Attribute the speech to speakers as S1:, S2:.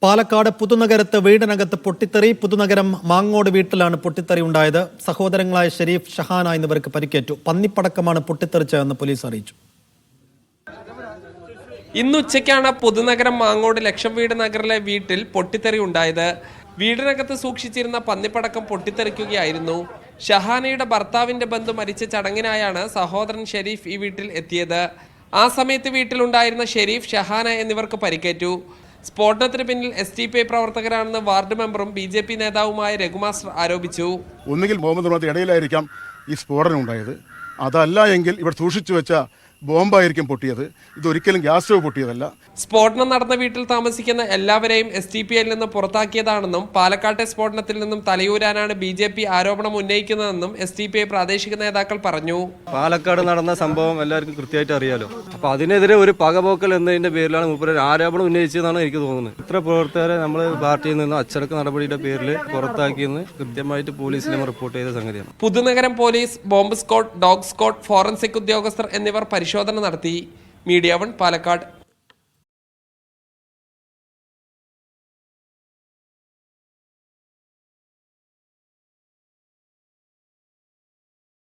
S1: പാലക്കാട് പുതുനഗരത്ത് വീടിനകത്ത് പൊട്ടിത്തെറി. പുതുനഗരം മാങ്ങോട് വീട്ടിലാണ് പൊട്ടിത്തെറി ഉണ്ടായത്. സഹോദരങ്ങളായ ഷെരീഫ്, ഷഹാന എന്നിവർക്ക് പരിക്കേറ്റു. പന്നിപ്പടക്കമാണ് പൊട്ടിത്തെറിച്ചതെന്ന് പോലീസ് അറിയിച്ചു.
S2: ഇന്ന് ഉച്ചയ്ക്കാണ് പുതുനഗരം മാങ്ങോട് ലക്ഷം വീട് നഗറിലെ വീട്ടിൽ പൊട്ടിത്തെറി ഉണ്ടായത്. വീടിനകത്ത് സൂക്ഷിച്ചിരുന്ന പന്നിപ്പടക്കം പൊട്ടിത്തെറിക്കുകയായിരുന്നു. ഷഹാനയുടെ ഭർത്താവിന്റെ ബന്ധു മരിച്ച ചടങ്ങിനായാണ് സഹോദരൻ ഷെരീഫ് ഈ വീട്ടിൽ എത്തിയത്. ആ സമയത്ത് വീട്ടിലുണ്ടായിരുന്ന ഷെരീഫ്, ഷഹാന എന്നിവർക്ക് പരിക്കേറ്റു. സ്ഫോടനത്തിന് പിന്നിൽ SDPI പ്രവർത്തകരാണെന്ന് വാർഡ് മെമ്പറും BJP നേതാവുമായ രഘുമാസ്റ്റർ ആരോപിച്ചു.
S3: ഒന്നുകിൽ മുഹമ്മദ് ഇടയിലായിരിക്കാം ഈ സ്ഫോടനം ഉണ്ടായത്, അതല്ല എങ്കിൽ ഇവർ സൂക്ഷിച്ചു വെച്ച ബോംബായിരിക്കും പൊട്ടിയത്. ഇതൊരിക്കലും ഗ്യാസ് സ്റ്റവ് പൊട്ടിയതല്ല.
S2: സ്ഫോടനം നടന്ന വീട്ടിൽ താമസിക്കുന്ന എല്ലാവരെയും SDPIയിൽ നിന്ന് പുറത്താക്കിയതാണെന്നും പാലക്കാട്ടെ സ്ഫോടനത്തിൽ നിന്നും തലയൂരാനാണ് BJP ആരോപണം ഉന്നയിക്കുന്നതെന്നും SDPI പ്രാദേശിക നേതാക്കൾ പറഞ്ഞു.
S4: പാലക്കാട് നടന്ന സംഭവം എല്ലാവർക്കും കൃത്യമായിട്ട് അറിയാലോ. അപ്പൊ അതിനെതിരെ ഒരു പകപോക്കൽ എന്നതിന്റെ പേരിലാണ് മൂപ്പര് ആരോപണം ഉന്നയിച്ചതെന്നാണ് എനിക്ക് തോന്നുന്നത്. ഇത്ര പ്രവർത്തകരെ നമ്മൾ പാർട്ടിയിൽ നിന്ന് അച്ചടക്ക നടപടിയുടെ പേരിൽ പുറത്താക്കിയെന്ന് കൃത്യമായിട്ട് പോലീസിലും റിപ്പോർട്ട് ചെയ്ത സംഗതിയാണ്.
S2: Puthunagaram police, bomb squad, dog squad, forensic ഉദ്യോഗസ്ഥർ എന്നിവർ പരിശോധന നടത്തി. മീഡിയ 1 പാലക്കാട്.